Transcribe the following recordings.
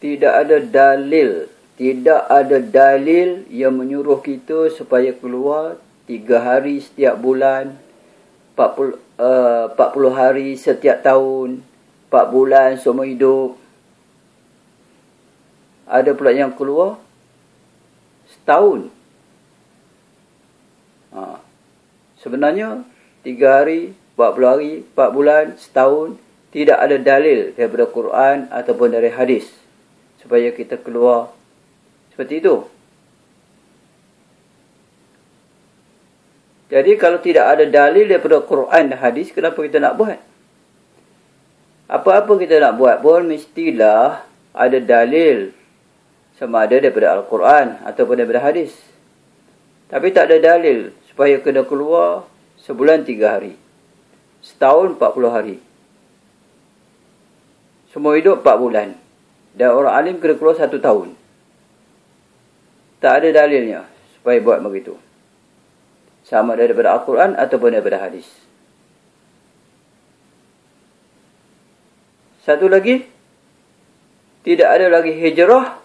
Tidak ada dalil. Tidak ada dalil yang menyuruh kita supaya keluar 3 hari setiap bulan, 40 hari setiap tahun, 4 bulan seumur hidup. Ada pula yang keluar setahun. Sebenarnya 3 hari, 40 hari, 4 bulan, setahun, tidak ada dalil daripada Quran ataupun dari hadis supaya kita keluar seperti itu. Jadi kalau tidak ada dalil daripada Quran dan hadis, kenapa kita nak buat? Apa-apa kita nak buat pun mestilah ada dalil, sama ada daripada Al-Quran ataupun daripada hadis. Tapi tak ada dalil supaya kena keluar sebulan 3 hari, setahun 40 hari, semua hidup 4 bulan, dan orang alim kena keluar 1 tahun. Tak ada dalilnya supaya buat begitu, sama ada daripada Al-Quran ataupun daripada hadis. Satu lagi, tidak ada lagi hijrah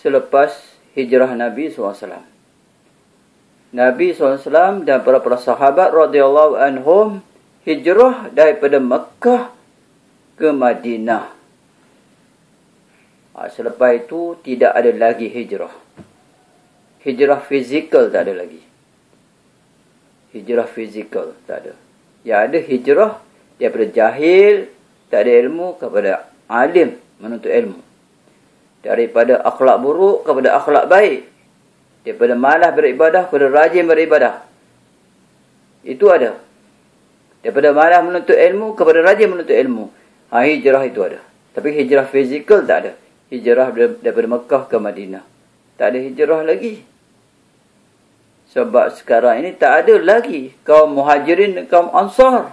selepas hijrah Nabi SAW. Nabi SAW dan para sahabat radhiyallahu anhum hijrah daripada Mekah ke Madinah. Selepas itu tidak ada lagi hijrah. Hijrah fizikal tak ada lagi. Hijrah fizikal tak ada. Yang ada hijrah daripada jahil, tak ada ilmu, kepada alim, menuntut ilmu. Daripada akhlak buruk kepada akhlak baik. Daripada malas beribadah kepada rajin beribadah. Itu ada. Daripada malas menuntut ilmu kepada rajin menuntut ilmu. Hijrah itu ada. Tapi hijrah fizikal tak ada. Hijrah daripada Mekah ke Madinah. Tak ada hijrah lagi. Sebab sekarang ini tak ada lagi kaum muhajirin dan kaum ansar.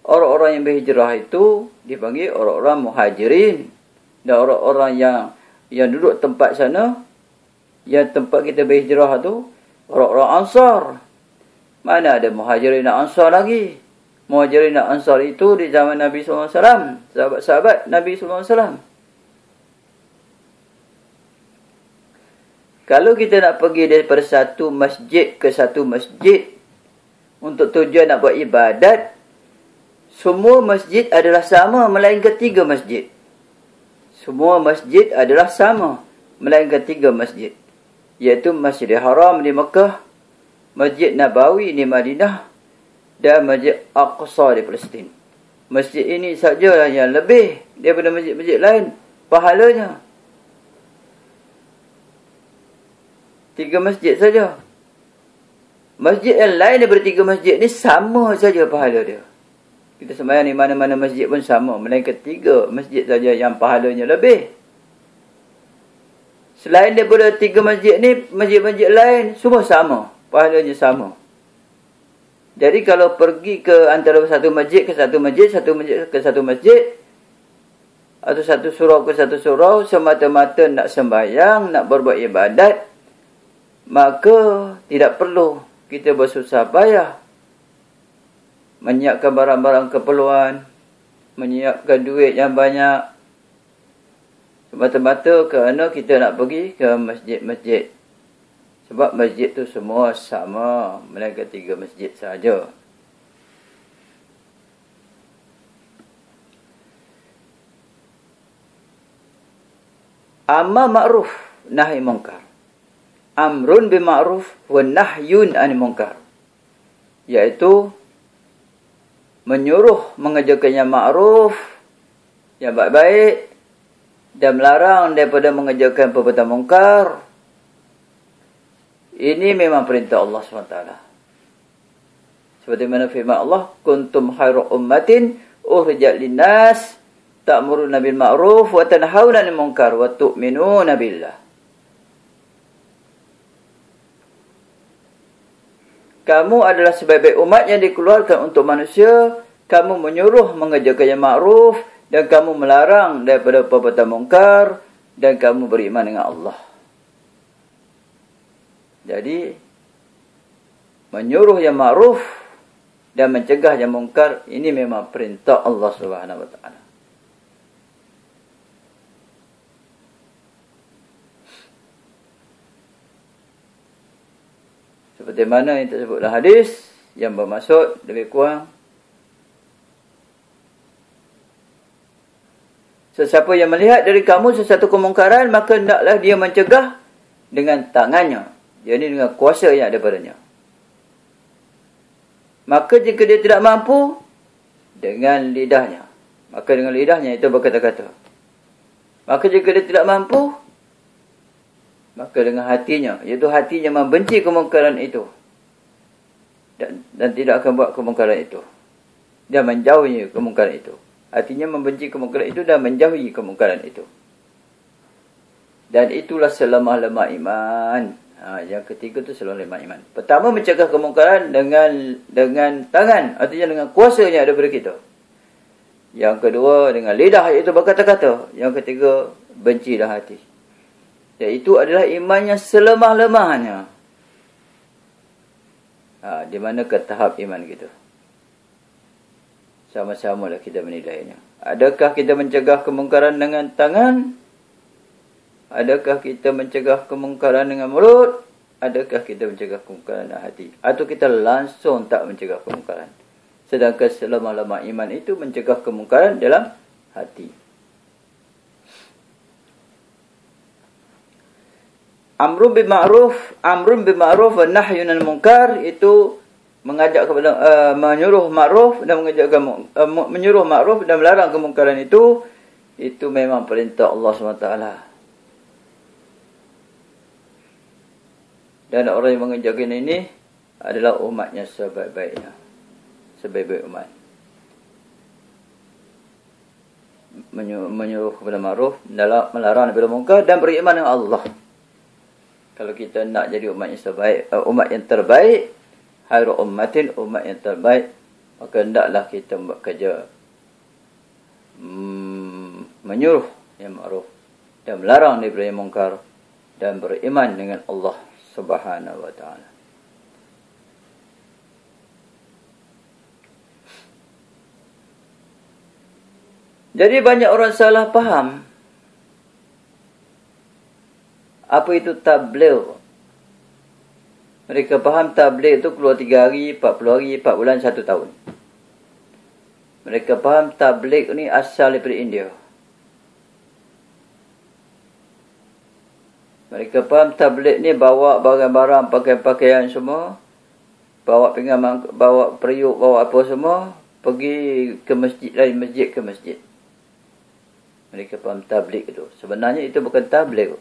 Orang-orang yang berhijrah itu dipanggil orang-orang muhajirin. Dan orang-orang yang duduk tempat sana, yang tempat kita berhijrah tu, orang-orang ansar. Mana ada muhajirin dan ansar lagi? Muhajirin dan ansar itu di zaman Nabi SAW. Sahabat-sahabat Nabi SAW. Kalau kita nak pergi daripada satu masjid ke satu masjid untuk tujuan nak buat ibadat, semua masjid adalah sama melainkan 3 masjid. Semua masjid adalah sama melainkan 3 masjid. Iaitu Masjidil Haram di Mekah, Masjid Nabawi di Madinah dan Masjid Aqsa di Palestin. Masjid ini sajalah yang lebih daripada masjid-masjid lain pahalanya. 3 masjid saja. Masjid yang lain daripada 3 masjid ni sama saja pahala dia. Kita sembahyang di mana-mana masjid pun sama, melainkan 3 masjid saja yang pahalanya lebih. Selain daripada 3 masjid ni, masjid-masjid lain semua sama, pahalanya sama. Jadi kalau pergi ke antara satu masjid ke satu masjid, satu masjid ke satu masjid, atau satu surau ke satu surau, semata-mata nak sembahyang, nak berbuat ibadat, maka tidak perlu kita bersusah payah menyiapkan barang-barang keperluan, menyiapkan duit yang banyak, semata-mata kerana kita nak pergi ke masjid-masjid. Sebab masjid tu semua sama, melainkan 3 masjid saja. Amar ma'ruf, nahi munkar. Amrun bima'ruf wa nahyun 'anil munkar. Iaitu menyuruh mengerjakan yang ma'ruf, yang baik-baik, dan melarang daripada mengerjakan perbuatan mungkar. Ini memang perintah Allah SWT. Seperti mana firman Allah, kuntum khairu ummatin ukhrijat linnas ta'muruna bil ma'ruf wa tanhauna 'anil munkar wa tu'minuna billah. Kamu adalah sebaik-baik umat yang dikeluarkan untuk manusia. Kamu menyuruh mengerjakan yang ma'ruf dan kamu melarang daripada perbuatan mungkar dan kamu beriman dengan Allah. Jadi menyuruh yang ma'ruf dan mencegah yang mungkar, ini memang perintah Allah Subhanahu wa taala. seperti mana yang tersebut dalam hadis yang bermaksud lebih kurang sesiapa yang melihat dari kamu sesuatu kemungkaran, maka hendaklah dia mencegah dengan tangannya. Jadi dengan kuasa yang ada padanya. Maka jika dia tidak mampu, dengan lidahnya. Maka dengan lidahnya itu berkata-kata. Maka jika dia tidak mampu, maka dengan hatinya. Iaitu hatinya membenci kemungkaran itu. Dan tidak akan buat kemungkaran itu. Dia menjauhi kemungkaran itu. Artinya membenci kemungkaran itu dan menjauhi kemungkaran itu. Dan itulah selemah-lemah iman. Yang ketiga itu selemah-lemah iman. Pertama, mencegah kemungkaran dengan tangan. Artinya dengan kuasa yang ada pada kita. Yang kedua, dengan lidah iaitu berkata-kata. Yang ketiga, benci dalam hati. Dan itu adalah iman yang selemah-lemahnya. Di mana ke tahap iman kita? Sama-samalah kita menilainya. Adakah kita mencegah kemungkaran dengan tangan? Adakah kita mencegah kemungkaran dengan mulut? Adakah kita mencegah kemungkaran dengan hati? Atau kita langsung tak mencegah kemungkaran? Sedangkan selemah-lemah iman itu mencegah kemungkaran dalam hati. Amrun bil ma'ruf wa nahyun 'anil munkar itu mengajak kepada menyuruh ma'ruf dan menyuruh ma'ruf dan melarang kemungkaran itu memang perintah Allah SWT. Dan orang yang mengerjakan ini adalah umatnya sebaik-baiknya. Sebaik-baik umat. Menyuruh kepada ma'ruf, melarang daripada munkar dan beriman dengan Allah. Kalau kita nak jadi umat yang terbaik, khairu ummatin, umat yang terbaik, maka hendaklah kita buat kerja menyuruh yang ma'ruf dan melarang daripada yang munkar dan beriman dengan Allah Subhanahu wa ta'ala. Jadi banyak orang salah faham apa itu tabligh. Mereka faham tabligh itu keluar 3 hari, 40 hari, 4 bulan, 1 tahun. Mereka faham tabligh ni asal daripada India. Mereka faham tabligh ni bawa barang-barang, pakaian-pakaian semua, bawa pinggan, bawa periuk, bawa apa semua, pergi ke masjid, dari masjid ke masjid. Mereka faham tabligh itu. Sebenarnya itu bukan tabligh.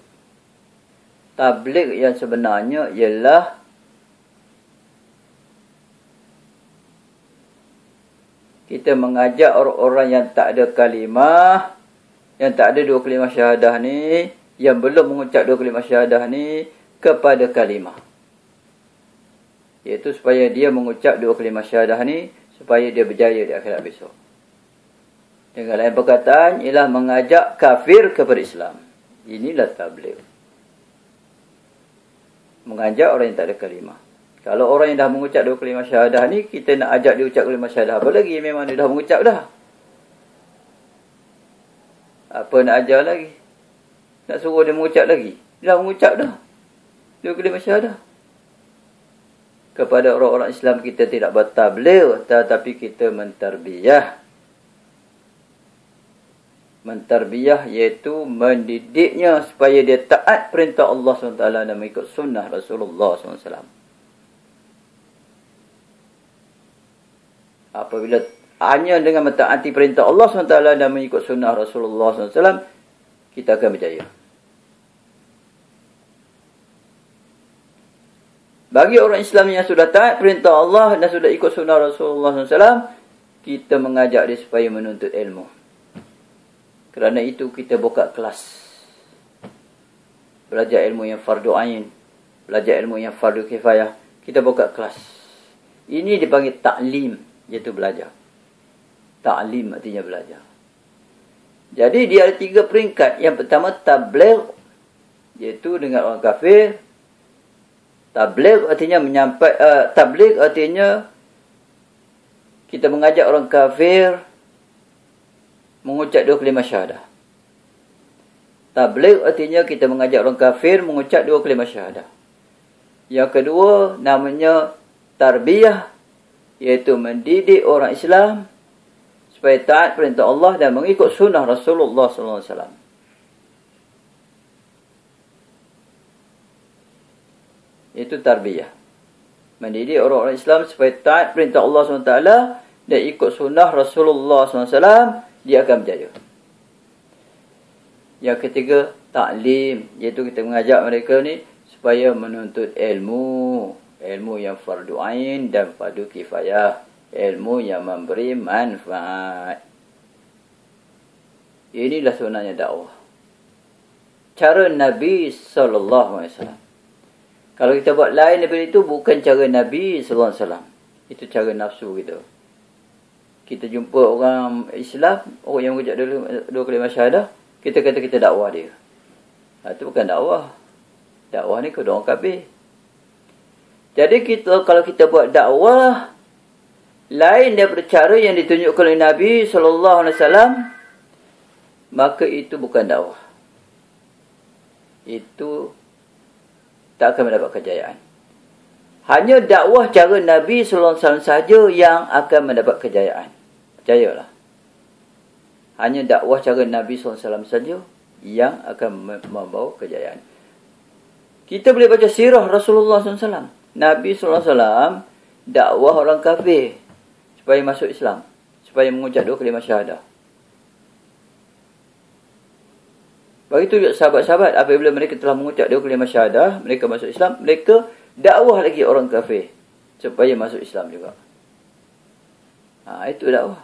Tabligh yang sebenarnya ialah kita mengajak orang-orang yang tak ada kalimah, yang tak ada 2 kalimah syahadah ni, yang belum mengucap 2 kalimah syahadah ni, kepada kalimah. Iaitu supaya dia mengucap 2 kalimah syahadah ni, supaya dia berjaya di akhirat besok. Dengan lain perkataan, ialah mengajak kafir kepada Islam. Inilah tabligh. Mengajak orang yang tak ada kalimah. Kalau orang yang dah mengucap 2 kalimah syahadah ni, kita nak ajak dia ucap kalimah syahadah. Apa lagi? Memang dia dah mengucap dah. Apa nak ajar lagi? Nak suruh dia mengucap lagi? Dia dah mengucap dah 2 kalimah syahadah. Kepada orang-orang Islam kita tidak bertabligh, tetapi kita mentarbiyah. Mentarbiyah iaitu mendidiknya supaya dia taat perintah Allah SWT dan mengikut sunnah Rasulullah SAW. Apabila hanya dengan mentaati perintah Allah SWT dan mengikut sunnah Rasulullah SAW, kita akan berjaya. Bagi orang Islam yang sudah taat perintah Allah dan sudah ikut sunnah Rasulullah SAW, kita mengajak dia supaya menuntut ilmu. Kerana itu kita buka kelas. Belajar ilmu yang fardu ain, belajar ilmu yang fardu kifayah, kita buka kelas. Ini dipanggil ta'lim, iaitu belajar. Ta'lim artinya belajar. Jadi dia ada 3 peringkat. Yang pertama tabligh, iaitu dengan orang kafir. Tabligh artinya tabligh artinya kita mengajak orang kafir mengucap 2 kalimah syahadah. Tabligh artinya kita mengajak orang kafir mengucap 2 kalimah syahadah. Yang kedua namanya tarbiyah, iaitu mendidik orang Islam supaya taat perintah Allah dan mengikut sunnah Rasulullah sallallahu alaihi wasallam. Itu tarbiyah. Mendidik orang-orang Islam supaya taat perintah Allah SWT dan ikut sunnah Rasulullah SAW, dia akan berjaya. Yang ketiga, ta'lim, iaitu kita mengajak mereka ni supaya menuntut ilmu. Ilmu yang fardu ain dan fardu kifayah. Ilmu yang memberi manfaat. Inilah sebenarnya dakwah. Cara Nabi SAW. Kalau kita buat lain daripada itu, bukan cara Nabi SAW. Itu cara nafsu kita. Kita jumpa orang Islam, orang yang mengucap dua kalimah syahadah, kita kata kita dakwah dia. Itu bukan dakwah. Dakwah ni kepada orang kafir. Jadi kalau kita buat dakwah lain daripada cara yang ditunjukkan oleh Nabi SAW, maka itu bukan dakwah. Itu tak akan mendapat kejayaan. Hanya dakwah cara Nabi SAW sahaja yang akan mendapat kejayaan. Percayalah. Hanya dakwah cara Nabi SAW saja yang akan membawa kejayaan. Kita boleh baca sirah Rasulullah SAW. Nabi SAW dakwah orang kafir supaya masuk Islam, supaya mengucap dua kalimah syahadah. Begitu juga sahabat-sahabat, apabila mereka telah mengucap dua kalimah syahadah, mereka masuk Islam, mereka dakwah lagi orang kafir supaya masuk Islam juga. Itu dakwah.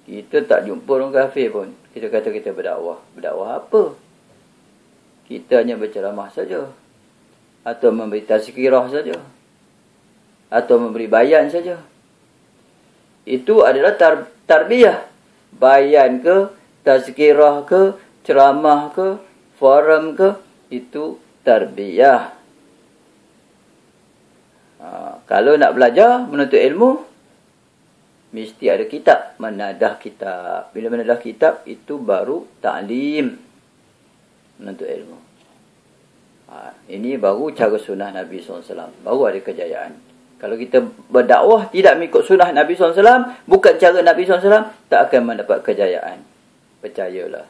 Kita tak jumpa orang kafir pun, kita kata kita berdakwah. Berdakwah apa? Kita hanya berceramah saja, atau memberi tazkirah saja, atau memberi bayan saja. Itu adalah tarbiyah. Bayan ke, tazkirah ke, ceramah ke, forum ke, itu tarbiyah. Kalau nak belajar, menuntut ilmu, mesti ada kitab, menadah kitab. Bila menadah kitab, itu baru ta'lim, menuntut ilmu. Ini baru cara sunnah Nabi SAW. Baru ada kejayaan. Kalau kita berdakwah tidak mengikut sunnah Nabi SAW, bukan cara Nabi SAW, tak akan mendapat kejayaan. Percayalah.